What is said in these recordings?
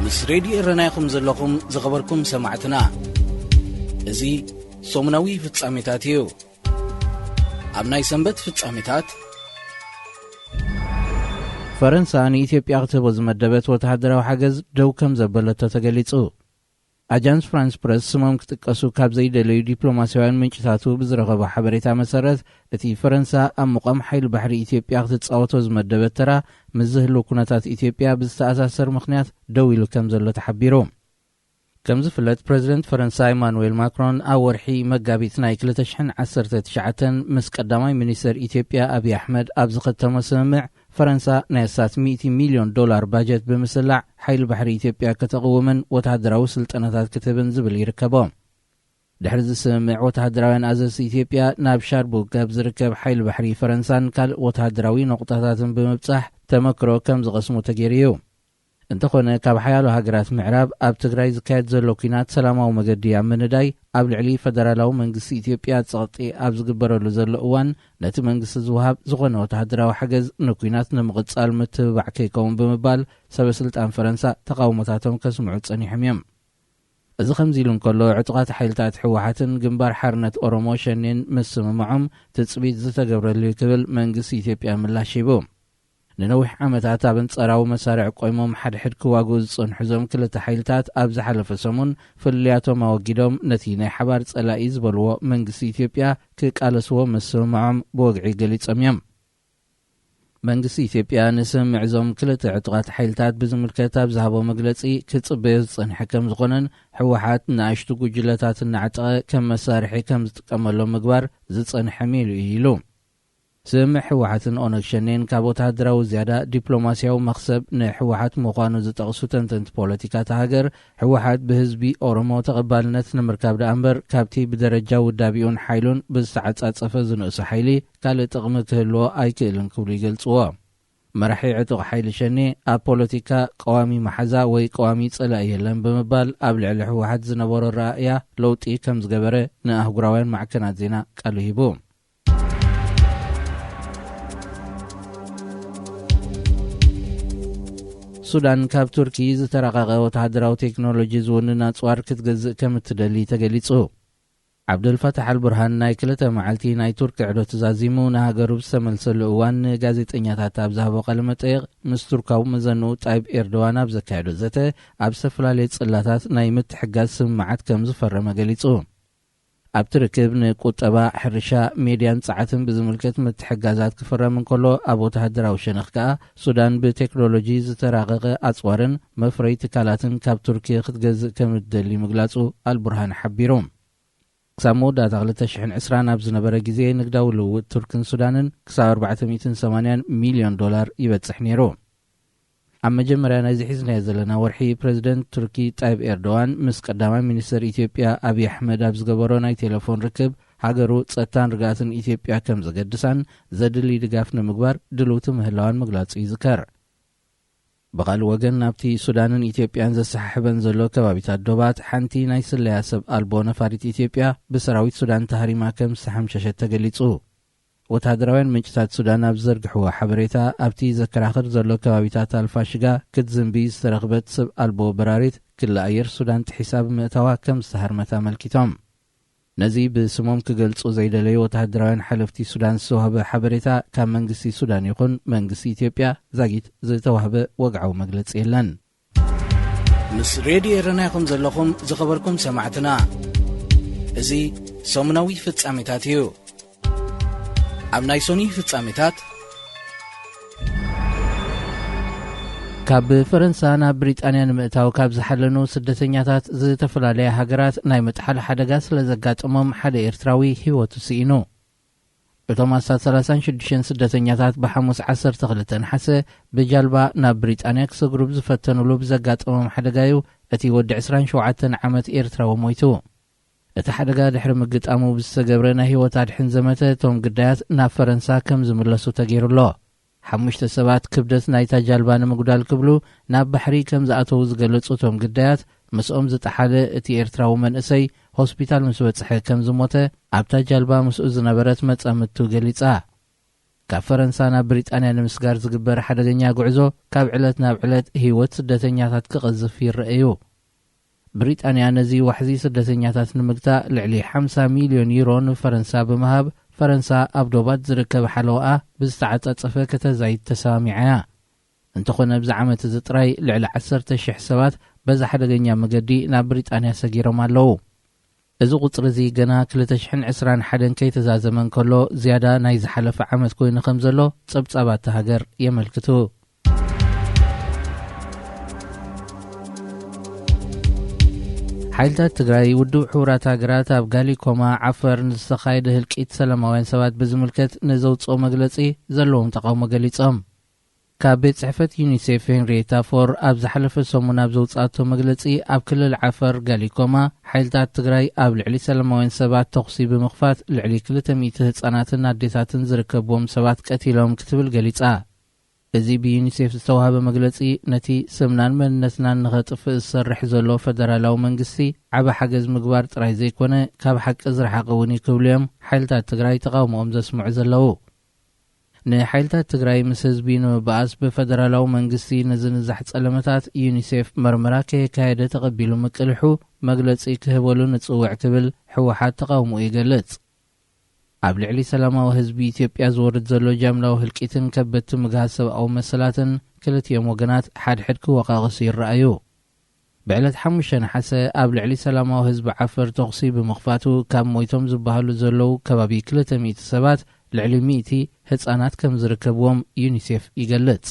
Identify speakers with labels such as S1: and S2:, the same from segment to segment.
S1: ምስ ሬድዮ ረናይኹም ዘለኹም ዝኸበርኩም ሰማዕትና እዚ ሶሙናዊ ፍጻሜታት እዩ። ኣብ ናይ ሰንበት ፍጻሜታት ፈረንሳ ንኢትዮጵያ ክትህቦ ዝመደበት ወተሃደራዊ ሓገዝ ደው ከም ዘበለቶ ተገሊጹ። አጃንስ ፍራንስ ፕረስ ስሞም ክጥቀሱ ካብ ዘይደለዩ ዲፕሎማሲያውያን ምንጭታቱ ብዝረኸበ ሓበሬታ መሰረት እቲ ፈረንሳ ኣብ ሙቐም ሓይሊ ባሕሪ ኢትዮጵያ ክትጻወቶ ዝመደበት ተራ ምስ ዝህሉ ኩነታት ኢትዮጵያ ብዝተኣሳሰር ምኽንያት ደው ኢሉ ከም ዘሎ ተሓቢሩ። ከም ዝፍለጥ ፕሬዚደንት ፈረንሳ ኢማኑኤል ማክሮን ኣብ ወርሒ መጋቢት ናይ 2019 ምስ ቀዳማይ ሚኒስትር ኢትዮጵያ አብይ አሕመድ ኣብ ዝኸተሞ ስምምዕ ፈረንሳ ናይ $100 ሚልዮን ባጀት ብምስላዕ ሓይሊ ባሕሪ ኢትዮጵያ ከተቕውምን ወተሃደራዊ ስልጠናታት ክትህብን ዝብል ይርከቦ። ድሕሪ ዝስምምዕ ወተሃደራውያን ኣዘዝቲ ኢትዮጵያ ናብ ሻርቡክ ካብ ዝርከብ ሓይሊ ባሕሪ ፈረንሳን ካልእ ወተሃደራዊ ነቑጣታትን ብምብጻሕ ተመክሮ ከም ዝቐስሙ ተገይሩ እዩ። እንተኾነ ካብ ሓያሎ ሃገራት ምዕራብ ኣብ ትግራይ ዝካየድ ዘሎ ኩናት ሰላማዊ መገዲ ኣብ ምንዳይ ኣብ ልዕሊ ፈደራላዊ መንግስቲ ኢትዮጵያ ጸቕጢ ኣብ ዝግበረሉ ዘሎ እዋን ነቲ መንግስቲ ዝወሃብ ዝኾነ ወተሃደራዊ ሓገዝ ንኩናት ንምቕጻል ምትብባዕ ከይከውን ብምባል ሰበስልጣን ፈረንሳ ተቃውሞታቶም ከስምዑ ጸኒሖም እዮም። እዚ ከምዚ ኢሉ እንከሎ ዕጡቓት ሓይልታት ሕወሓትን ግንባር ሓርነት ኦሮሞ ሸኔን ምስ ስምምዖም ትጽቢት ዝተገብረሉ ክብል መንግስቲ ኢትዮጵያ ምላሽ ሂቡ። ንነዊሕ ዓመታት ኣብ አንጻራዊ መሳርዕ ቆይሞም ሓድሕድ ክዋግኡ ዝጸንሑ ዞም ክልተ ሓይልታት ኣብ ዝሓለፈ ሰሙን ፍልያቶም ኣወጊዶም ነቲ ናይ ሓባር ጸላኢ ዝበልዎ መንግስቲ ኢትዮጵያ ክቃለስዎ ምስ ስምምዖም ብወግዒ ገሊጾም እዮም። መንግስቲ ኢትዮጵያ ንስምምዕ ዞም ክልተ ዕጡቓት ሓይልታት ብዝምልከት ኣብ ዝሃቦ መግለጺ ክጽበዮ ዝጸንሐ ከም ዝኾነን ሕወሓት ንኣሽቱ ጉጅለታት እናዓጠቐ ከም መሳርሒ ከም ዝጥቀመሎም ምግባር ዝጸንሐ ሜሉ ኢሉ። ስምምዕ ሕወሓትን ኦነግ ሸኔን ካብ ወተሃደራዊ ዝያዳ ዲፕሎማስያዊ መኽሰብ ንሕወሓት ምዃኑ ዝጠቕሱ ተንተንቲ ፖለቲካ ሃገር ሕወሓት ብህዝቢ ኦሮሞ ተቐባልነት ንምርካብ ዳ እምበር ካብቲ ብደረጃ ውዳቢኡን ሓይሉን ብዝተዓጻጸፈ ዝንእሱ ሓይሊ ካልእ ጥቕሚ ክህልዎ ኣይክእልን ክብሉ ይገልጽዎ። መራሒ ዕጡቕ ሓይሊ ሸኔ ኣብ ፖለቲካ ቀዋሚ መሓዛ ወይ ቀዋሚ ጸላኢ የለን ብምባል ኣብ ልዕሊ ሕወሓት ዝነበሮ ራእያ ለውጢ ከም ዝገበረ ንኣህጉራውያን ማዕከናት ዜና ቃሉ ሂቡ። ሱዳን ካብ ቱርኪ ዝተረቐቐ ወተሃደራዊ ቴክኖሎጂ ዝውንን ኣጽዋር ክትገዝእ ከም እትደሊ ተገሊጹ። ዓብደልፈታሕ አልቡርሃን ናይ 2 መዓልቲ ናይ ቱርክ ዕዶ ተዛዚሙ ንሃገሩ ዝተመልሰሉ እዋን ጋዜጠኛታት ኣብ ዝሃቦ ቃለ መጠይቕ ምስ ቱርካዊ መዘንኡ ጣይብ ኤርዶዋን ኣብ ዘካየዶ ዘተ ኣብ ዝተፈላለየ ጽላታት ናይ ምትሕጋዝ ስምምዓት ከም ዝፈረመ ገሊጹ። ኣብ ትርክብ ንቁጠባ ሕርሻ ሜድያን ጸዓትን ብዝምልከት ምትሕጋዛት ክፈረም እንከሎ ኣብ ወተሃደራዊ ሸነኽ ከዓ ሱዳን ብቴክኖሎጂ ዝተራቐቐ ኣጽዋርን መፍረይ ትካላትን ካብ ቱርኪ ክትገዝእ ከም እትደሊ ምግላጹ አልቡርሃን ሓቢሩ። ክሳብ መወዳእታ 2020 ኣብ ዝነበረ ግዜ ንግዳዊ ልውውጥ ቱርክን ሱዳንን ክሳብ $480 ሚልዮን ይበጽሕ ነይሩ። ኣብ መጀመርያ ናይ ዝሒዝናዮ ዘለና ወርሒ ፕሬዚደንት ቱርኪ ጣይብ ኤርዶዋን ምስ ቀዳማይ ሚኒስትር ኢትዮጵያ አብይ አሕመድ ኣብ ዝገበሮ ናይ ቴሌፎን ርክብ ሃገሩ ጸጥታን ርግኣትን ኢትዮጵያ ከም ዘገድሳን ዘድሊ ድጋፍ ንምግባር ድልውቲ ምህላዋን ምግላጹ ይዝከር። ብኻልእ ወገን ናብቲ ሱዳንን ኢትዮጵያን ዘሰሓሕበን ዘሎ ከባቢታት ዶባት ሓንቲ ናይ ስለያ ሰብ ኣልቦ ነፋሪት ኢትዮጵያ ብሰራዊት ሱዳን ተሃሪማ ከም ዝተሓምሸሸት ተገሊጹ። ወተሃደራውያን ምንጭታት ሱዳን ኣብ ዘርግሕዎ ሓበሬታ ኣብቲ ዘከራኽር ዘሎ ከባቢታት ኣልፋሽጋ ክትዝንቢ ዝተረኽበት ሰብ ኣልቦ በራሪት ክለኣየር ሱዳን ትሒሳብ ምእታዋ ከም ዝተሃርመታ መልኪቶም። ነዚ ብስሞም ክገልጹ ዘይደለዩ ወተሃደራውያን ሓለፍቲ ሱዳን ዝተዋህበ ሓበሬታ ካብ መንግስቲ ሱዳን ይኹን መንግስቲ ኢትዮጵያ ዛጊት ዝተዋህበ ወግዓዊ መግለጺ የለን። ምስ ሬድዮ ረናይኹም ዘለኹም ዝኸበርኩም ሰማዕትና እዚ ሶሙናዊ ፍጻሜታት እዩ። ኣብ ናይ ሶኒ ፍጻሜታት ካብ ፈረንሳ ናብ ብሪጣንያ ንምእታው ካብ ዝሓለኑ ስደተኛታት ዝተፈላለየ ሃገራት ናይ መጥሓል ሓደጋ ስለ ዘጋጥሞም ሓደ ኤርትራዊ ህይወቱ ስኢኑ። እቶም 36 ስደተኛታት ብሐሙስ 12 ነሓሰ ብጃልባ ናብ ብሪጣንያ ክሰግሩ ዝፈተኑሉ ብዘጋጥሞም ሓደጋዩ እቲ ወዲ 27 ዓመት ኤርትራዊ ሞይቱ። እቲ ሓደጋ ድሕሪ ምግጣሙ ብዝተገብረ ናይ ህይወት ኣድሕን ዘመተ እቶም ግዳያት ናብ ፈረንሳ ከም ዝምለሱ ተገይሩሎ። 5 ሰባት ክብደት ናይታ ጃልባ ንምጉዳል ክብሉ ናብ ባሕሪ ከም ዝኣተዉ ዝገለጹ እቶም ግዳያት ምስኦም ዝጠሓለ እቲ ኤርትራዊ መንእሰይ ሆስፒታል ምስ በጽሐ ከም ዝሞተ ኣብታ ጃልባ ምስኡ ዝነበረት መጻምድቱ ገሊጻ። ካብ ፈረንሳ ናብ ብሪጣንያ ንምስጋር ዝግበር ሓደገኛ ጉዕዞ ካብ ዕለት ናብ ዕለት ህይወት ስደተኛታት ክቐዝፍ ይረአዩ። ብሪጣንያ ነዚ ዋሕዚ ስደተኛታት ንምግታእ ልዕሊ 50 ሚልዮን ዩሮ ንፈረንሳ ብምሃብ ፈረንሳ ኣብ ዶባት ዝርከብ ሓለውኣ ብዝተዓጻጸፈ ከተዛይድ ተሰሚዓ እያ። እንተኾነ ብዛ ዓመት እዚ ጥራይ ልዕሊ 10,000 ሰባት በዛ ሓደገኛ መገዲ ናብ ብሪጣንያ ሰጊሮም ኣለዉ። እዚ ቁፅሪ እዚ ገና 2021 ከይተዛዘመን ከሎ ዝያዳ ናይ ዝሓለፈ ዓመት ኮይኑ ከም ዘሎ ጸብጻባት ሃገር የመልክቱ። ሓይልታት ትግራይ ውድብ ሕቡራት ሃገራት ኣብ ጋሊኮማ ዓፈር ንዝተኻየደ ህልቂት ሰላማውያን ሰባት ብዝምልከት ንዘውፅኦ መግለጺ ዘለዎም ተቃውሞ ገሊጾም። ካብ ቤት ጽሕፈት ዩኒሴፍ ሄንሪየታ ፎር ኣብ ዝሓለፈ ሰሙን ኣብ ዘውፅኣቶ መግለጺ ኣብ ክልል ዓፈር ጋሊኮማ ሓይልታት ትግራይ ኣብ ልዕሊ ሰላማውያን ሰባት ተኽሲ ብምኽፋት ልዕሊ 200 ህጻናትን ኣዴታትን ዝርከብዎም ሰባት ቀቲሎም ክትብል ገሊጻ። እዚ ብዩኒሴፍ ዝተዋሃበ መግለጺ ነቲ ስምናን መንነትናን ንኸጥፍእ ዝሰርሕ ዘሎ ፈደራላዊ መንግስቲ ዓበ ሓገዝ ምግባር ጥራይ ዘይኮነ ካብ ሓቂ ዝረሓቐ እውን ይክብሉ እዮም ሓይልታት ትግራይ ተቃውሞኦም ዘስምዑ ዘለዉ። ንሓይልታት ትግራይ ምስ ህዝቢ ንምብኣስ ብፈደራላዊ መንግስቲ ንዝንዛሕ ጸለመታት ዩኒሴፍ መርመራ ከየካየደ ተቐቢሉ ምቅልሑ መግለጺ ክህበሉ ንጽውዕ ክብል ሕወሓት ተቃውሞ ይገልጽ። ኣብ ልዕሊ ሰላማዊ ህዝቢ ኢትዮጵያ ዝወርድ ዘሎ ጃምላዊ ህልቂትን ከበድቲ ምግሃዝ ሰብኣዊ መሰላትን ክልቲኦም ወገናት ሓድሕድ ክወቃቐሱ ይረኣዩ። ብዕለት 5 ነሓሰ ኣብ ልዕሊ ሰላማዊ ህዝቢ ዓፈር ተኽሲ ብምኽፋቱ ካብ ሞይቶም ዝበሃሉ ዘለዉ ከባቢ 200 ሰባት ልዕሊ 100 ህፃናት ከም ዝርከብዎም ዩኒሴፍ ይገልጽ።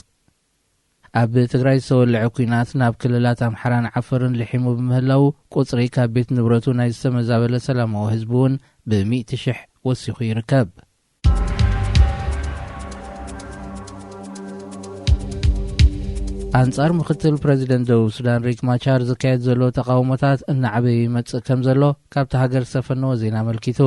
S1: ኣብ ትግራይ ዝተወልዐ ኩናት ናብ ክልላት ኣምሓራን ዓፈርን ልሒሙ ብምህላው ቁፅሪ ካብ ቤት ንብረቱ ናይ ዝተመዛበለ ሰላማዊ ህዝቢ እውን ብ100,000 ወሲኹ ይርከብ። አንጻር ምክትል ፕሬዚደንት ደቡብ ሱዳን ሪክ ማቻር ዝካየድ ዘሎ ተቃውሞታት እናዓበየ ይመጽእ ከም ዘሎ ካብቲ ሃገር ዝተፈነወ ዜና መልኪቱ።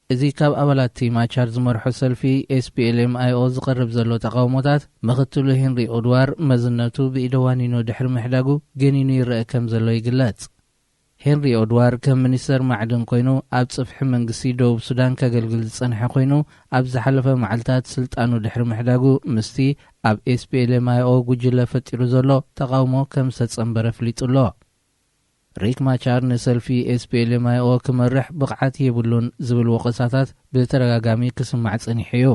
S1: እዚ ካብ ኣባላት ማቻር ዝመርሖ ሰልፊ SPLM-IO ዝቐርብ ዘሎ ተቃውሞታት ምክትሉ ሄንሪ ኦድዋር መዝነቱ ብኢደዋኒኖ ድሕሪ ምሕዳጉ ገኒኑ ይረአ ከም ዘሎ ይግለጽ። ሄንሪ ኦድዋር ከም ሚኒስተር ማዕድን ኮይኑ ኣብ ጽፍሒ መንግስቲ ደቡብ ሱዳን ከገልግል ዝጸንሐ ኮይኑ ኣብ ዝሓለፈ መዓልታት ስልጣኑ ድሕሪ ምሕዳጉ ምስቲ ኣብ SPLM-IO ጉጅለ ፈጢሩ ዘሎ ተቃውሞ ከም ዝተጸንበረ ፍሊጡሎ። ሪክ ማቻር ንሰልፊ SPLM-IO ክመርሕ ብቕዓት የብሉን ዝብል ወቀሳታት ብተደጋጋሚ ክስማዕ ጸኒሑ እዩ።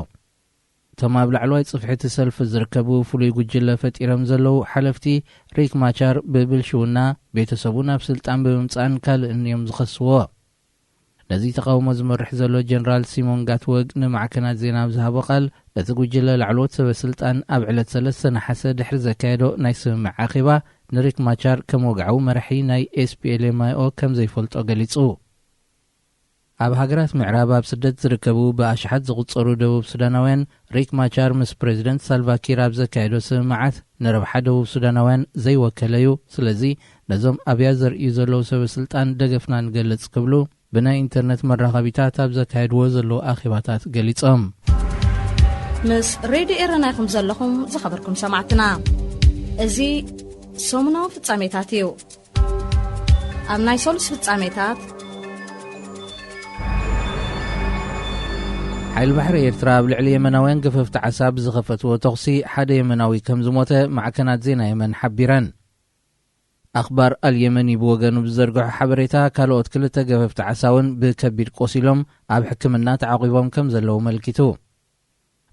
S1: እቶም ኣብ ላዕለዋይ ጽፍሕቲ ሰልፊ ዝርከቡ ፍሉይ ጉጅለ ፈጢሮም ዘለዉ ሓለፍቲ ሪክ ማቻር ብብልሽውና ቤተሰቡ ናብ ስልጣን ብምምጻእን ካልእን እዮም ዝኸስዎ። ነዚ ተቃውሞ ዝመርሕ ዘሎ ጀነራል ሲሞን ጋትወግ ንማዕከናት ዜና ብዝሃቦ ቃል እቲ ጉጅለ ላዕለዎት ሰበስልጣን ኣብ ዕለት 3 ነሓሰ ድሕሪ ዘካየዶ ናይ ስምምዕ ኣኼባ ንሪክ ማቻር ከም ወግዓዊ መራሒ ናይ SPLM-IO ከም ዘይፈልጦ ገሊጹ። ኣብ ሃገራት ምዕራብ ኣብ ስደት ዝርከቡ ብኣሽሓት ዝቝጸሩ ደቡብ ሱዳናውያን ሪክ ማቻር ምስ ፕሬዚደንት ሳልቫኪር ኣብ ዘካየዶ ስምምዓት ንረብሓ ደቡብ ሱዳናውያን ዘይወከለ እዩ። ስለዚ ነዞም ኣብያ ዘርእዩ ዘለዉ ሰበስልጣን ደገፍና ንገልጽ ክብሉ ብናይ ኢንተርኔት መራኸቢታት ኣብ ዘካየድዎ ዘለዉ ኣኼባታት ገሊጾም።
S2: ምስ ሬድዮ ኤረና ኢኹም ዘለኹም ዝኸበርኩም ሰማዕትና እዚ ሰሙናዊ ፍጻሜታት እዩ። ኣብ ናይ ሰሉስ ፍጻሜታት
S1: ሓይል ባሕሪ ኤርትራ ኣብ ልዕሊ የመናውያን ገፈፍቲ ዓሳ ብዝኸፈትዎ ተኽሲ ሓደ የመናዊ ከም ዝሞተ ማዕከናት ዜና የመን ሓቢረን። ኣኽባር አልየመኒ ብወገኑ ብዘርግሑ ሓበሬታ ካልኦት 2 ገፈፍቲ ዓሳውን ብከቢድ ቆሲሎም ኣብ ሕክምና ተዓቂቦም ከም ዘለዉ መልኪቱ።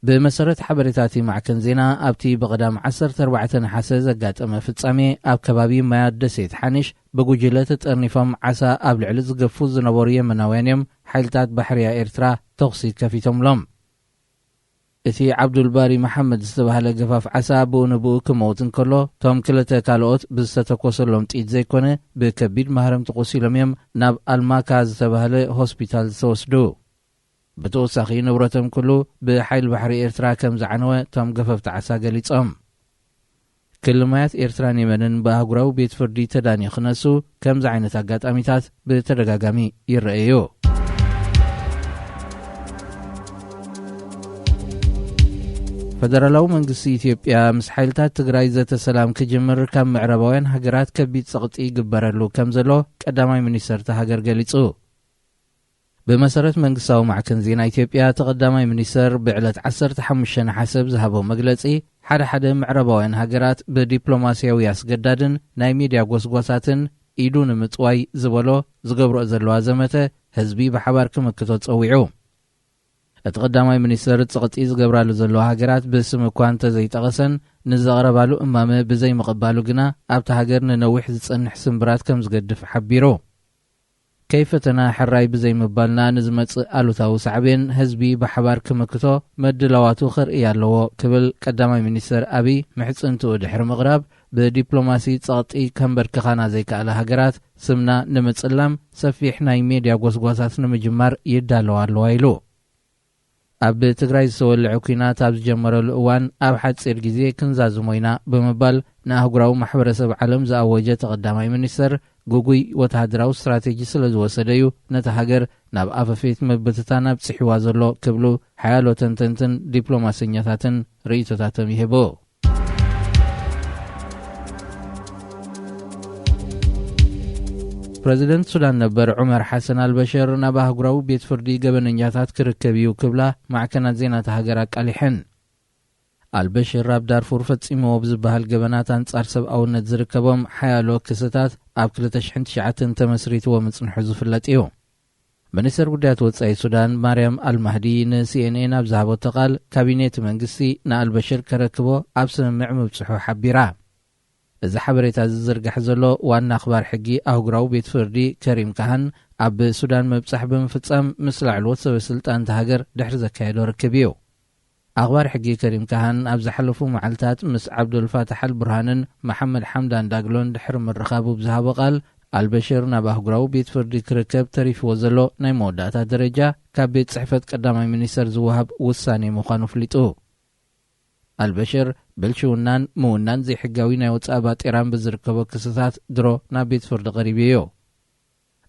S1: ብመሰረት ሓበሬታት ማዕከን ዜና ኣብቲ ብቐዳም 14 ነሓሰ ዘጋጠመ ፍጻሜ ኣብ ከባቢ ማያት ደሴት ሓንሽ ብጉጅለ ተጠርኒፎም ዓሳ ኣብ ልዕሊ ዝገፉ ዝነበሩ የመናውያን እዮም ሓይልታት ባሕርያ ኤርትራ ተኽሲ ከፊቶምሎም። እቲ ዓብዱልባሪ መሐመድ ዝተባህለ ገፋፍ ዓሳ ብኡንብኡ ክመውት እንከሎ ቶም 2 ካልኦት ብዝተተኮሰሎም ጥይት ዘይኮነ ብከቢድ ማህረምቲ ቆሲሎም እዮም ናብ ኣልማካ ዝተባህለ ሆስፒታል ዝተወስዱ። ብተወሳኺ ንብረቶም ኩሉ ብሓይል ባሕሪ ኤርትራ ከም ዝዓነወ ቶም ገፈፍቲ ዓሳ ገሊጾም። ክልማያት ኤርትራን የመንን ብኣህጉራዊ ቤት ፍርዲ ተዳንዩ ክነሱ ከምዚ ዓይነት ኣጋጣሚታት ብተደጋጋሚ ይረአዩ። ፈደራላዊ መንግስቲ ኢትዮጵያ ምስ ሓይልታት ትግራይ ዘተሰላም ክጅምር ካብ ምዕራባውያን ሃገራት ከቢድ ጸቕጢ ይግበረሉ ከም ዘሎ ቀዳማይ ሚኒስተር ሃገር ገሊጹ። بمسارة منقصاو معكن زينا إثيوبيا تقدمي منيستر بعلت 15 حسب ذهبوا مجلسي حدا معربوين هاجرات بدبلوماسياوي أسجدادن ناي ميديا غوسغوساتن إيدون متواي زبلو زغبرو زلوا زمته حزبي بحبار كمكتو تصويعو اتقدمي منيستر تسقطي زغبرالو زلوا هاجرات باسم كوانت زي تقسن نزغربالو امامه بزي مقبالو جنا ابت هاجر ننوح زصنح سمبرات كم زغدف حبيرو كيفتنا حراي بزي مبالنا نزمت ألوتاو سعبين حزبي بحبار كمكتو مد لواتو خرئي يالو كبل قدامي منيستر أبي محص انتو دحر مغرب بدبلوماسي تسقطي كمبر كخانا زي كالا هاجرات سمنا نمتصلم سفيحنا ميديا غوسغوسات نمجمار يدالو الوايلو أب تግራይ ዝወልዑ ኩናት ኣብ ዝጀመረሉ እዋን ኣብ ሓፂር ግዜ ክንዛዝሞይና ብምባል ንኣህጉራዊ ማሕበረሰብ ዓለም ዝኣወጀ ተቐዳማይ ሚኒስተር ጉጉይ ወተሃደራዊ ስትራቴጂ ስለ ዝወሰደዩ ነቲ ሃገር ናብ ኣፈፌት መበተታና ብፅሕዋ ዘሎ ክብሉ ሓያሎ ተንተንትን ዲፕሎማስኛታትን ርእይቶታቶም ይህቦ بريزيدنت سودان نبر عمر حسن البشر نباه غراو بيت فردي غبننياتات كركبيو كبلا مع كانت زينة هاجرا قالحن البشر راب دارفور فتصيمو بزبهال غبنات انصار سبعو نتزركبهم حيالو كستات اب 2009 تمسريت ومصنح زفلطيو منستر غدات وصاي سودان مريم المهدي CNN ابزابو تقال كابينيت منغسي نا البشر كركبو اب سمع مبصحو حبيرا إذا حبريت زرقح زلو وان أخبار حقي أهجراو بيت فردي كريم كهن أب السودان مبصح بمفتصم مثل علوت سلطان تهاجر دحر زكايدو ركبيو أخبار حقي كريم كهن أب زحلفو معلتات مس عبد الفاتح البرهانن محمد حمدان داغلون دحر من رخابو بزهابو قال البشر نبا أهجراو بيت فردي كركب تريف وزلو نايمو داتا درجة كبيت صحفة قدامي منيستر زوهب وساني مخانو فليتو البشر بلشونان مونان زي حقاوي نايوتسابات إيران بزركبو كسسات درو نا بيت فرد غريبيو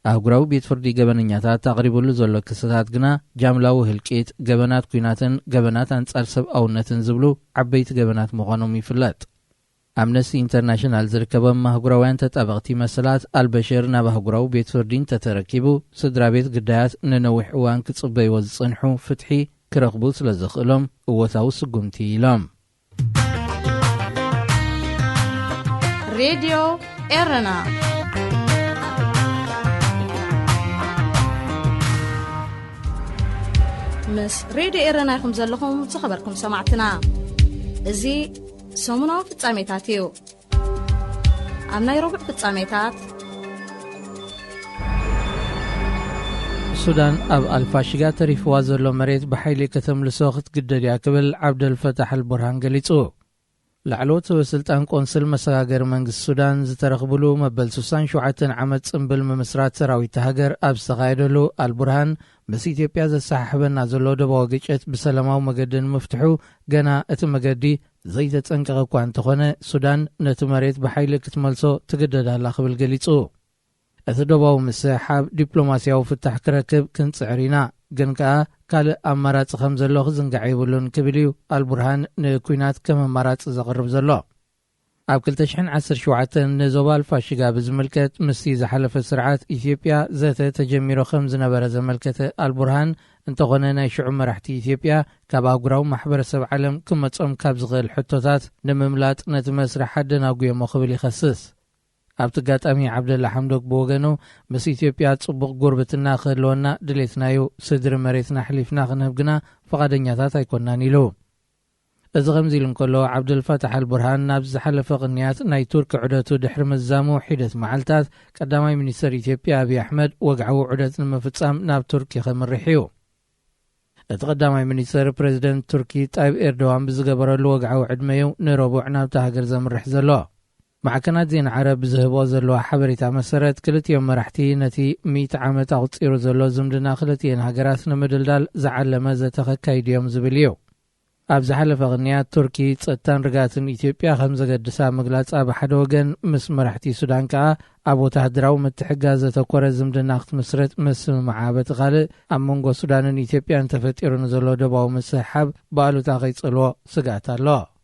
S1: أهجراو بيت فردي غبننياتات تقريبو لزولو كسسات غنا جاملاو هلكيت غبنات كويناتن غبنات انصار سب أو نتن زبلو عبيت غبنات مغانو ميفلات أمنستي انترناشنال زركبو مهجراوان تتابغتي مسلات البشر نا بهجراو بيت فردين تتركبو سدرا بيت قدايات ننوح وان كتصبي وزصنحو فتحي كرقبو سلزخلهم ووتاو سقمتي لهم
S2: راديو إيرنا مس راديو إيرنا يخم زلكم تخبركم سمعتنا زي سومنا في التساميتاتيو أمنا يروبع في التساميتات السودان أب الفاشيغا تريف وازلو مريت بحيلي كتم لسوخت قدر ياكبل عبد الفتح البرهان قليتو لعلوت وسلطان قنصل مساجر منجس السودان زترخبلو مبل 67 عمد صنبل ممسرات سراويت هاجر اب استغايدلو البرهان بس إثيوبيا زسحبنا زلو دبو غيچت بسلاماو مگدن مفتحو غنا ات مگدي زي تنقق كوان تخونه السودان نت مريت بحيل كتملسو تگددالا خبل غليصو اتدبو مسحاب دبلوماسياو فتح كركب كنصعرينا جنكا كال أمارات خمزلو زنقعيبولون كبليو البرهان نكوينات كم أمارات زغرب زلو أبكل تشحن 10 نزوبال فاشيقا بزملكت مستي زحلف سرعات إثيوبيا ذات تجميرو 5 نبر زملكت البرهان انتغننا يشعو مرحتي إثيوبيا كاباقراو محبر سب علم كم تصم كابزغل حطوتات نمملات نتمسر حد ناقوية مخبلي خصص أبتقات أمي عبد الله حمدوك بوغنو بس إثيوبيا تصبق قربتنا خلونا دليتنايو صدر مريتنا حليفنا غنبقنا فقادنياتات يكوننا نيلو إذا غمزيلن كله عبد الفتح البرهان نابز حلف غنيات ناي ترك عدتو دحر مزامو حيدت معلتات قدامي منيستر إثيوبيا أبي أحمد وقعو عدت المفتسام ناب تركي خمرحيو اتقدامي منيستر بريزيدنت تركي طيب إردوان بزقبرلو وقعو عدميو نروبو عناب تهاجر زمرح زلو مع كانت زين عرب زهبو زلو حبريتا مسرت كلت يوم مرحتي نتي 100 عامت أغطيرو زلو زمدنا خلتين هاجراتنا مدلدال زعل مازا تخكايد يوم زبليو أبز حلف أغنيات تركي تستان رقاتن إثيوبيا خمزة قدسا مقلات أب حدوغن مس مرحتي سودان كا أبو تهدراو متحقازة تقور زمدنا اخت مسرت مس معابت غالي أمونغو سودان إثيوبيا انتفت إيرون زلو دباو مسحب بالو تاقيت صلو سقاتا الله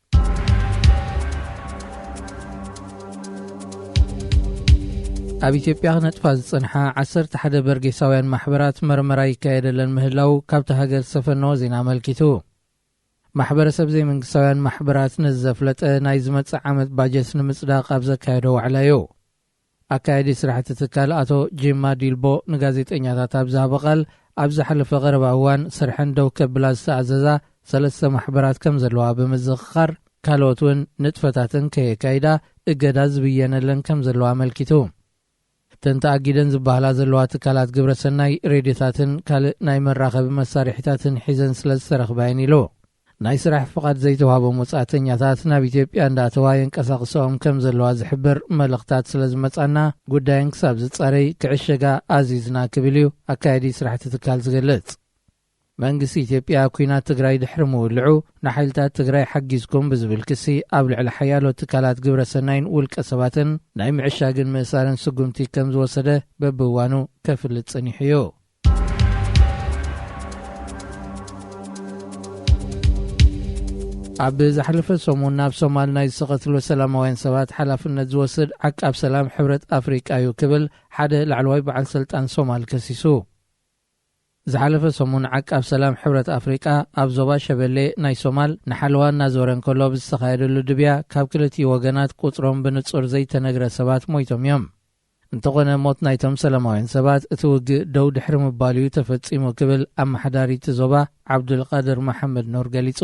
S2: ኣብ ኢትዮጵያ ነጥፋ ዝጽንሓ 11 በርጌሳውያን ማሕበራት መርመራ ይካየደለን ምህላው ካብቲ ሃገር ዝሰፈነዎ ዜና አመልኪቱ። ማሕበረሰብ ዘይመንግስታውያን ማሕበራት ንዘፍለጠ ናይ ዝመጽእ ዓመት ባጀት ንምጽዳቕ ኣብ ዘካየዶ ዋዕላ እዩ። ኣካየዲ ስራሕቲ ትካል ኣቶ ጂማ ዲልቦ ንጋዜጠኛታት ኣብ ዝሃቦ ቃል ኣብ ዝሓለፈ ቀረባ እዋን ስርሐን ደው ከብላ ዝተኣዘዛ 3 ማሕበራት ከም ዘለዋ ብምዝኽኻር ካልኦት እውን ንጥፈታትን ከየካይዳ እገዳ ዝብየነለን ከም ዘለዋ አመልኪቱ። ተንተኣጊደን ዝበሃላ ዘለዋ ትካላት ግብረሰናይ ሬድዮታትን ካልእ ናይ መራኸቢ መሳርሒታትን ሒዘን ስለ ዝተረኽባየን ኢሉ። ናይ ስራሕ ፍቓድ ዘይተዋሃቦም ወጻእተኛታት ናብ ኢትዮጵያ እንዳተዋ የንቀሳቕሶም ከም ዘለዋ ዝሕብር መልእኽታት ስለ ዝመጻና ጉዳይን ክሳብ ዝጻረይ ክዕሸጋ ኣዚዝና ክብል እዩ ኣካየዲ ስራሕቲ ትካል ዝገልጽ። መንግስቲ ኢትዮጵያ ኩናት ትግራይ ድሕሪ ምውልዑ ንሓይልታት ትግራይ ሓጊዝኩም ብዝብል ክሲ ኣብ ልዕሊ ሓያሎ ትካላት ግብረሰናይን ውልቀ ሰባትን ናይ ምዕሻግን ምእሳርን ስጉምቲ ከም ዝወሰደ በብእዋኑ ከፍልጥ ጸኒሑ እዩ። ኣብ ዝሓለፈ ሰሙን ናብ ሶማል ናይ ዝሰቐትሉ ሰላማውያን ሰባት ሓላፍነት ዝወስድ ዓቃብ ሰላም ሕብረት ኣፍሪቃ እዩ ክብል ሓደ ላዕለዋይ በዓል ስልጣን ሶማል ከሲሱ። ዝሓለፈ ሰሙን ዓቃብ ሰላም ሕብረት ኣፍሪቃ ኣብ ዞባ ሸበሌ ናይ ሶማል ንሓለዋ እናዞረን ከሎ ብዝተኻየደሉ ድብያ ካብ ክልቲኡ ወገናት ቁጽሮም ብንጹር ዘይተነግረ ሰባት ሞይቶም እዮም። እንተኾነ ሞት ናይቶም ሰላማውያን ሰባት እቲ ውግእ ደው ድሕሪ ምባል እዩ ተፈጺሙ ክብል ኣመሓዳሪት ዞባ ዓብዱልቃድር መሐመድ ኑር ገሊጹ።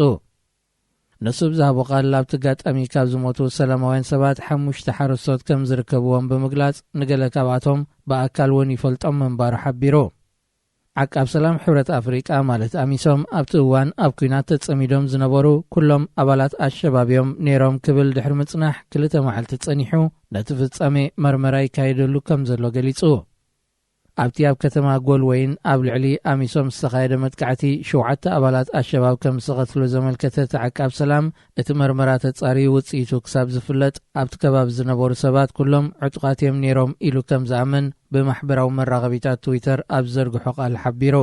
S2: ነሱ ብዝሃቦ ቃል ኣብቲ ጋጣሚ ካብ ዝሞቱ ሰላማውያን ሰባት 5 ሓረስቶት ከም ዝርከብዎም ብምግላጽ ንገለ ካብኣቶም ብኣካል እውን ይፈልጦም ምንባሩ ሓቢሩ። ዓቃብ ሰላም ሕብረት ኣፍሪቃ ማለት ኣሚሶም ኣብቲ እዋን ኣብ ኩናት ተጸሚዶም ዝነበሩ ኩሎም ኣባላት ኣሸባብ እዮም ነይሮም ክብል ድሕሪ ምጽናሕ 2 መዓልቲ ጸኒሑ ነቲ ፍጻሜ መርመራ ይካየደሉ ከም ዘሎ ገሊጹ። ኣብቲ ኣብ ከተማ ጎልወይን ኣብ ልዕሊ ኣሚሶም ዝተኻየደ መጥቃዕቲ 7 ኣባላት ኣሸባብ ከም ዝቐትሉ ዘመልከተ ዓቃብ ሰላም እቲ መርመራ ተጻሪዩ ውጽኢቱ ክሳብ ዝፍለጥ ኣብቲ ከባቢ ዝነበሩ ሰባት ኩሎም ዕጡቓት እዮም ነይሮም ኢሉ ከም ዝኣምን ብማሕበራዊ መራኸቢታት ትዊተር ኣብ ዘርግሖ ቃል ሓቢሩ።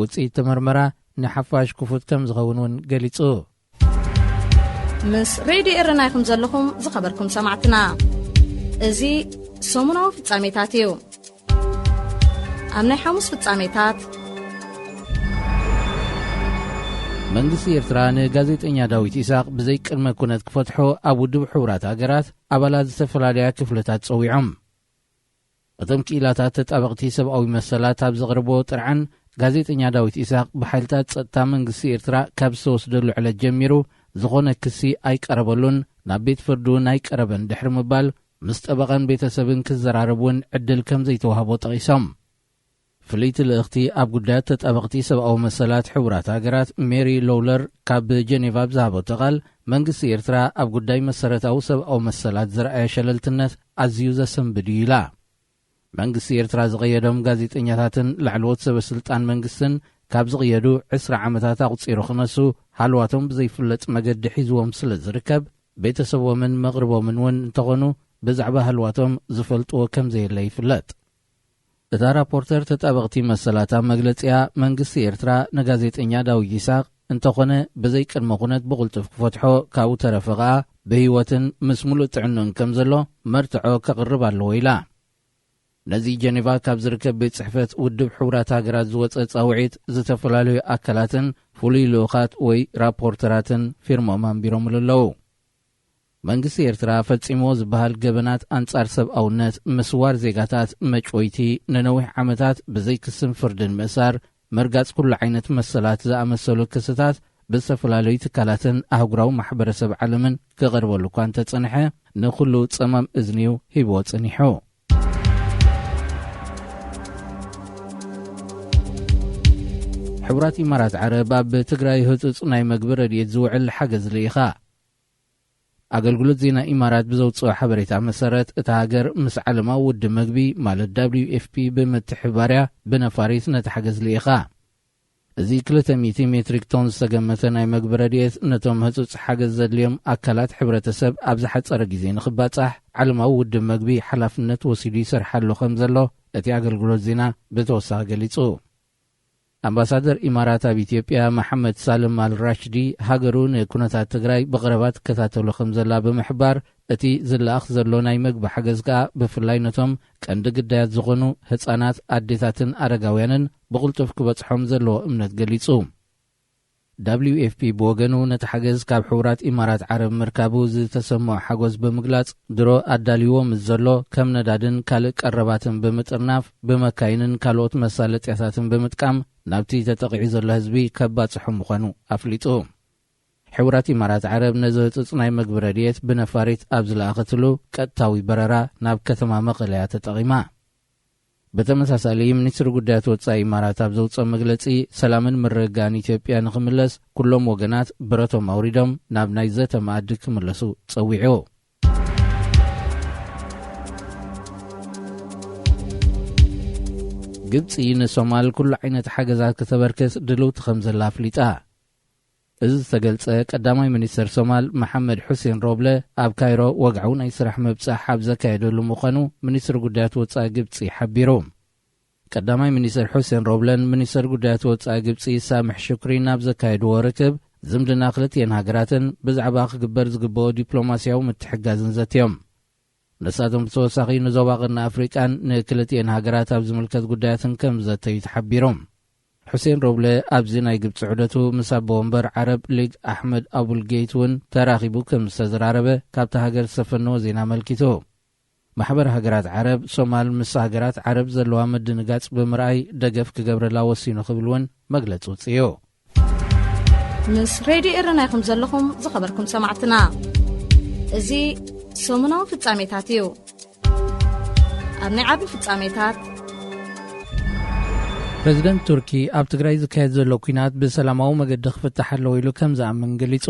S2: ውጽኢት መርመራ ንሓፋሽ ክፉት ከም ዝኸውን እውን ገሊጹ።
S3: ምስ ሬድዮ ኤረና ይኹም ዘለኹም ዝኸበርኩም ሰማዕትና እዚ ሰሙናዊ ፍጻሜታት እዩ። ኣብ ናይ ሐሙስ ፍጻሜታት
S1: መንግስቲ ኤርትራ ንጋዜጠኛ ዳዊት ኢሳቅ ብዘይ ቅድመ ኩነት ክፈትሖ ኣብ ውድብ ሕቡራት ሃገራት ኣባላት ዝተፈላለያ ክፍልታት ጸዊዖም። እቶም ክኢላታት ተጣበቕቲ ሰብኣዊ መሰላት ኣብ ዘቕርቦ ጥርዓን ጋዜጠኛ ዳዊት ኢሳቅ ብሓይልታት ጸጥታ መንግስቲ ኤርትራ ካብ ዝተወስደሉ ዕለት ጀሚሩ ዝኾነ ክሲ ኣይቀረበሉን ናብ ቤት ፍርዲ ኣይቀረበን ድሕሪ ምባል ምስ ጠበቐን ቤተሰብን ክዘራረቡን ዕድል ከም ዘይተዋህቦ ጠቒሶም። ፍልይቲ ልእኽቲ ኣብ ጉዳያት ተጣበቕቲ ሰብኣዊ መሰላት ሕቡራት ሃገራት ሜሪ ሎውለር ካብ ጀኔቫ ብዝሃቦ ቃል መንግስቲ ኤርትራ ኣብ ጉዳይ መሰረታዊ ሰብኣዊ መሰላት ዝረኣየ ሸለልትነት ኣዝዩ ዘሰንብድ እዩ ኢላ። መንግስቲ ኤርትራ ዝቐየዶም ጋዜጠኛታትን ላዕለዎት ሰበስልጣን መንግስትን ካብ ዝቕየዱ 20 ዓመታት ኣቝፂሩ ክነሱ ሃልዋቶም ብዘይፍለጥ መገዲ ሒዝዎም ስለ ዝርከብ ቤተሰቦምን መቕርቦምን እውን እንተኾኑ ብዛዕባ ሃልዋቶም ዝፈልጥዎ ከም ዘየለ ይፍለጥ። እታ ራፖርተር ተጣበቕቲ መሰላት ኣብ መግለጺያ መንግስቲ ኤርትራ ንጋዜጠኛ ዳዊት ኢሳቅ እንተኾነ ብዘይ ቅድመ ኩነት ብቕልጡፍ ክፈትሖ ካብኡ ተረፈ ኸኣ ብህይወትን ምስ ሙሉእ ጥዕኑን ከም ዘሎ መርትዖ ከቕርብ ኣለዎ ኢላ። ነዚ ጀኔቫ ካብ ዝርከብ ቤት ጽሕፈት ውድብ ሕቡራት ሃገራት ዝወፀ ጻውዒት ዝተፈላለዩ ኣካላትን ፍሉይ ልኡኻት ወይ ራፖርተራትን ፊርሞም ኣንቢሮምሉ ኣለዉ። መንግስቲ ኤርትራ ፈጺሞ ዝበሃል ገበናት አንጻር ሰብኣውነት ምስዋር ዜጋታት መጮይቲ ንነዊሕ ዓመታት ብዘይ ክስም ፍርድን ምእሳር መርጋጽ ኩሉ ዓይነት መሰላት ዝኣመሰሉ ክስታት ብዝተፈላለዩ ትካላትን ኣህጉራዊ ማሕበረሰብ ዓለምን ክቐርበሉ እኳ እንተጸንሐ ንኹሉ ጸማም እዝኒዩ ሂብዎ ጸኒሑ። ሕቡራት ኢማራት ዓረብ ኣብ ትግራይ ህጹጽ ናይ መግቢ ረድኤት ዝውዕል ሓገዝ ልኢኻ። ኣገልግሎት ዜና ኢማራት ብዘውፅኦ ሓበሬታ መሰረት እታ ሃገር ምስ ዓለማዊ ውድብ መግቢ ማለት WFP ብምትሕብባርያ ብነፋሪት ነቲ ሓገዝ ልኢኻ። እዚ 200 ሜትሪክ ቶን ዝተገመተ ናይ መግቢ ረድኤት ነቶም ህጹጽ ሓገዝ ዘድልዮም ኣካላት ሕብረተሰብ ኣብ ዝሓፀረ ግዜ ንኽባጻሕ ዓለማዊ ውድብ መግቢ ሓላፍነት ወሲዱ ይሰርሓሉ ከም ዘሎ እቲ ኣገልግሎት ዜና ብተወሳኺ ገሊጹ። ኣምባሳደር ኢማራታት ኢትዮጵያ መሐመድ ሳልም አልራሽዲ ሃገሩ ንኩነታት ትግራይ በቅረባት ከታተሉ ከም ዘላ ብምሕባር እቲ ዝላኣኽ ዘሎ ናይ መግቢ ሓገዝ ከዓ ብፍላይ ነቶም ቀንዲ ግዳያት ዝኾኑ ህፃናት ኣዴታትን ኣረጋውያንን ብቕልጡፍ ክበፅሖም ዘለዎ እምነት ገሊጹ WFP ብወገኑ ነቲ ሓገዝ ካብ ሕቡራት ኢማራት ዓረብ ምርካቡ ዝተሰምዖ ሓጎስ ብምግላጽ ድሮ ኣዳልይዎ ምስ ዘሎ ከም ነዳድን ካልእ ቀረባትን ብምጥርናፍ ብመካይንን ካልኦት መሳለጥያታትን ብምጥቃም ናብቲ ተጠቂዑ ዘሎ ህዝቢ ከባጽሖ ምዃኑ ኣፍሊጡ ሕቡራት ኢማራት ዓረብ ነዚ ህፁፅ ናይ መግቢ ረድኤት ብነፋሪት ኣብ ዝለኣኸትሉ ቀጥታዊ በረራ ናብ ከተማ መቐለያ ተጠቒማ በተመሳሳሊ ሚኒስትሪ ጉዳያት ወጻኢ ኢማራት ኣብ ዘውፅኦ መግለጺ ሰላምን ምርግጋእን ኢትዮጵያ ንኽምለስ ኩሎም ወገናት ብረቶም ኣውሪዶም ናብ ናይ ዘተ መኣዲ ክምለሱ ጸዊዑ ግብፂ ንሶማል ኩሉ ዓይነት ሓገዛት ከተበርክት ድልውቲ ከም ዘላ ኣፍሊጣ እዚ ዝተገልጸ ቀዳማይ ሚኒስትር ሶማል መሐመድ ሑሴን ሮብለ ኣብ ካይሮ ወግዓው ናይ ስራሕ ምብጻሕ ኣብ ዘካየደሉ ምዃኑ ሚኒስትሪ ጉዳያት ወጻኢ ግብፂ ሓቢሩ ቀዳማይ ሚኒስትር ሑሴን ሮብለን ሚኒስትር ጉዳያት ወጻኢ ግብፂ ሳምሕ ሽክሪ ናብ ዘካየድዎ ርክብ ዝምድና ክልቲአን ሃገራትን ብዛዕባ ክግበር ዝግብኦ ዲፕሎማስያዊ ምትሕግጋዝን ዘትዮም ንሳቶም ብተወሳኺ ንዞባ ቅርኒ ኣፍሪቃን ንክልቲአን ሃገራት ኣብ ዝምልከት ጉዳያትን ከም ዘተዩ ተሓቢሮም ሑሴን ሮብለ ኣብዚ ናይ ግብፂ ዑደቱ ምስ ኣቦ ወንበር ዓረብ ሊግ ኣሕመድ ኣቡልጌይት እውን ተራኺቡ ከም ዝተዘራረበ ካብቲ ሃገር ዝሰፈነዎ ዜና መልኪቱ ማሕበር ሃገራት ዓረብ ሶማል ምስ ሃገራት ዓረብ ዘለዋ ምድንጋጽ ብምርኣይ ደገፍ ክገብረላ ወሲኑ ክብል እውን መግለፂ ውፅዮ
S3: ምስ ሬድዮ ኤረና ይኹም ዘለኹም ዝኸበርኩም ሰማዕትና እዚ ሰሙናዊ ፍጻሜታት እዩ ኣብ ናይ ዓቢ ፍጻሜታት
S2: ፕሬዚደንት ቱርኪ ኣብ ትግራይ ዝካየድ ዘሎ ኩናት ብሰላማዊ መገዲ ክፍታሕ ኣለዎ ኢሉ ከም ዝኣምን ገሊጹ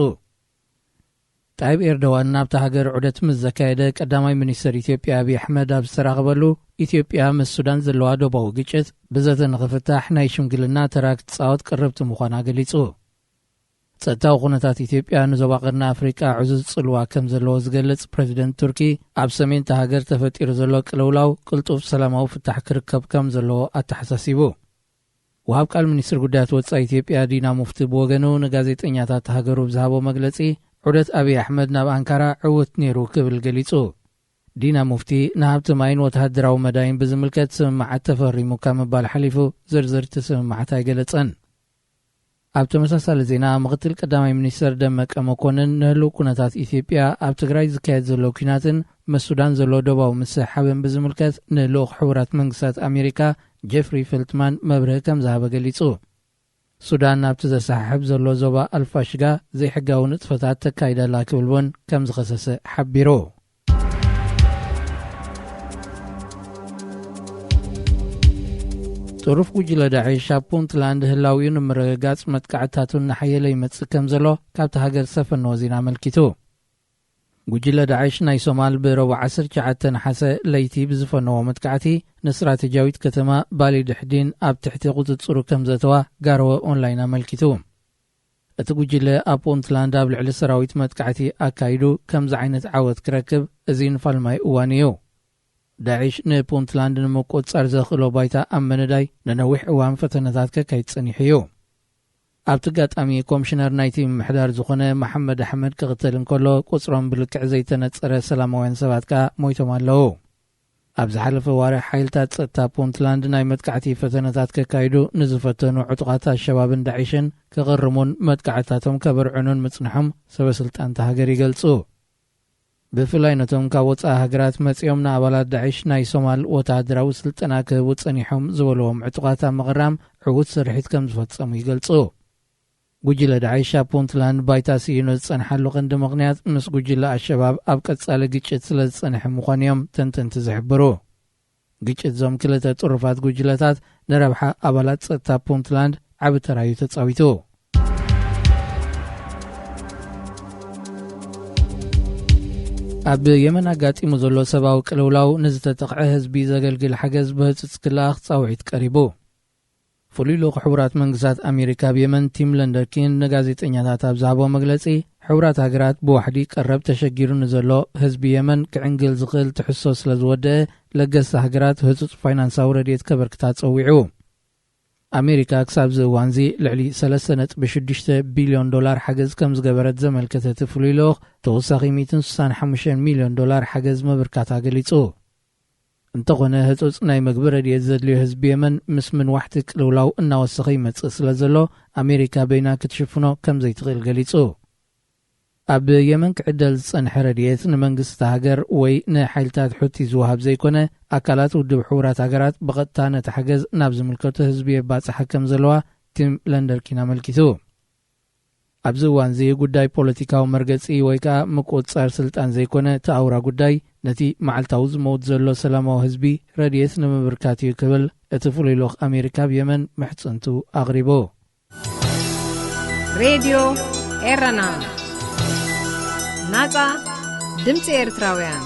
S2: ጣይብ ኤርዶዋን ናብቲ ሃገር ዑደት ምስ ዘካየደ ቀዳማይ ሚኒስትር ኢትዮጵያ አብይ ኣሕመድ ኣብ ዝተራኸበሉ ኢትዮጵያ ምስ ሱዳን ዘለዋ ደባዊ ግጭት ብዘተ ንኽፍታሕ ናይ ሽምግልና ተራ ክትፃወት ቅርብቲ ምዃና ገሊጹ ጸጥታዊ ኩነታት ኢትዮጵያ ንዞባ ቅርኒ ኣፍሪቃ ዕዙዝ ጽልዋ ከም ዘለዎ ዝገልጽ ፕሬዚደንት ቱርኪ ኣብ ሰሜን እቲ ሃገር ተፈጢሩ ዘሎ ቅልውላው ቅልጡፍ ሰላማዊ ፍታሕ ክርከብ ከም ዘለዎ ኣተሓሳሲቡ ወሃብ ቃል ሚኒስትር ጉዳያት ወጻኢ ኢትዮጵያ ዲና ሙፍቲ ብወገኑ ንጋዜጠኛታት ሃገሩ ብዝሃቦ መግለጺ ዑደት አብይ ኣሕመድ ናብ አንካራ ዕውት ነይሩ ክብል ገሊጹ ዲና ሙፍቲ ንሃብቲ ማይን ወተሃደራዊ መዳይን ብዝምልከት ስምምዓት ተፈሪሙ ካብ ምባል ሓሊፉ ዝርዝር እቲ ስምምዓት ኣይገለጸን ኣብ ተመሳሳሊ ዜና ምክትል ቀዳማይ ሚኒስትር ደመቀ መኮንን ንህልው ኩነታት ኢትዮጵያ ኣብ ትግራይ ዝካየድ ዘሎ ኩናትን ምስ ሱዳን ዘሎ ደባዊ ምስሓብን ብዝምልከት ንልኡኽ ሕቡራት መንግስታት ኣሜሪካ ጀፍሪ ፌልትማን መብርሂ ከም ዝሃበ ገሊጹ ሱዳን ናብቲ ዘሰሓሕብ ዘሎ ዞባ ኣልፋሽጋ ዘይሕጋዊ ንጥፈታት ተካይዳላ ክብል እውን ከም ዝኸሰሰ ሓቢሩ ጥሩፍ ጉጅለ ዳዒሽ ኣብ ፑንትላንድ ህላዊኡ ንምርግጋጽ መጥቃዕትታቱን ናሓየለ ይመጽእ ከም ዘሎ ካብቲ ሃገር ዝሰፈነዎ ዜና ኣመልኪቱ ጉጅለ ዳዒሽ ናይ ሶማል ብረቡዕ 19 ነሓሰ ለይቲ ብዝፈነዎ መጥቃዕቲ ንስትራቴጂያዊት ከተማ ባሊ ድሕዲን ኣብ ትሕቲ ቁፅፅሩ ከም ዘተዋ ጋርወ ኦንላይን ኣመልኪቱ እቲ ጉጅለ ኣብ ፑንትላንድ ኣብ ልዕሊ ሰራዊት መጥቃዕቲ ኣካይዱ ከምዚ ዓይነት ዓወት ክረክብ እዚ ንፋልማይ እዋን እዩ ዳዒሽ ንፑንትላንድ ንምቁፅጻር ዘኽእሎ ባይታ ኣብ መነዳይ ንነዊሕ እዋን ፈተነታት ከካይድ ጸኒሑ እዩ ኣብቲ ጋጣሚ ኮሚሽነር ናይቲ ምሕዳር ዝኾነ መሐመድ ኣሕመድ ክቕተል እንከሎ ቁፅሮም ብልክዕ ዘይተነፀረ ሰላማውያን ሰባት ከዓ ሞይቶም ኣለዉ ኣብ ዝሓለፈ ዋርሕ ሓይልታት ጸጥታ ፑንትላንድ ናይ መጥቃዕቲ ፈተነታት ከካይዱ ንዝፈተኑ ዕጡቓት ኣሸባብን ዳዒሽን ክቕርሙን መጥቃዕትታቶም ከበርዕኑን ምጽንሖም ሰበስልጣን ሃገር ይገልጹ ብፍላይ ነቶም ካብ ወፃኢ ሃገራት መጺኦም ንኣባላት ዳዒሽ ናይ ሶማል ወተሃደራዊ ስልጠና ክህቡ ጸኒሖም ዝበልዎም ዕጡቓት ኣብ ምቕራም ዕዉት ስርሒት ከም ዝፈጸሙ ይገልጹ ጉጅለ ዳዒሽ ኣብ ፑንትላንድ ባይታ ስኢኑ ዝጸንሓሉ ቀንዲ ምኽንያት ምስ ጉጅለ ኣሸባብ ኣብ ቀጻሊ ግጭት ስለ ዝጸንሐ ምዃኑ እዮም ተንተንቲ ዝሕብሩ ግጭት ዞም ክልተ ጥሩፋት ጉጅለታት ንረብሓ ኣባላት ጸጥታ ፑንትላንድ ዓብ ተራዩ ተጻዊቱ ኣብ የመን ኣጋጢሙ ዘሎ ሰብኣዊ ቅልውላው ንዝተጠቕዐ ህዝቢ ዘገልግል ሓገዝ ብህፅፅ ክልኣኽ ጻውዒት ቀሪቡ ፍሉይ ልኡኽ ሕቡራት መንግስታት ኣሜሪካ ብየመን ቲም ለንደርኪን ንጋዜጠኛታት ኣብ ዝሃቦ መግለጺ ሕቡራት ሃገራት ብዋሕዲ ቀረብ ተሸጊሩ ንዘሎ ህዝቢ የመን ክዕንግል ዝኽእል ትሕሶ ስለ ዝወድአ ለገስቲ ሃገራት ህፁፅ ፋይናንሳዊ ረድኤት ከበርክታ ጸዊዑ ኣሜሪካ ክሳብ ዝእዋንዚ ልዕሊ 3.6 ቢልዮን ዶላር ሓገዝ ከም ዝገበረት ዘመልከተ ፍሉይ ልኡኽ ተወሳኺ 165 ሚልዮን ዶላር ሓገዝ መብርካታ ገሊጹ። እንተኾነ ህጹጽ ናይ ምግቢ ረድኤት ዘድልዮ ህዝቢ የመን ምስ ምንዋሕቲ ቅልውላው እናወሰኺ ይመጽእ ስለ ዘሎ ኣሜሪካ በይና ክትሽፍኖ ከም ዘይትኽእል ገሊጹ። ኣብ የመን ክዕደል ዝጸንሐ ረድኤት ንመንግስቲ ሃገር ወይ ንሓይልታት ሑቲ ዝወሃብ ዘይኮነ ኣካላት ውድብ ሕቡራት ሃገራት ብቐጥታ ነቲ ሓገዝ ናብ ዝምልከቶ ህዝቢ የባጽሓ ከም ዘለዋ ቲም ለንደርኪን ኣመልኪቱ። ኣብዚ እዋን እዚ ጉዳይ ፖለቲካዊ መርገጺ ወይ ከዓ ምቁጽጻር ስልጣን ዘይኮነ ተኣውራ ጉዳይ ነቲ መዓልታዊ ዝመውት ዘሎ ሰላማዊ ህዝቢ ረድኤት ንምብርካት እዩ ክብል እቲ ፍሉይ ልኡኽ ኣሜሪካ ብየመን ምሕጽንቱ ኣቕሪቡ።
S4: ሬድዮ ኤረና ናጻ ድምፂ ኤርትራውያን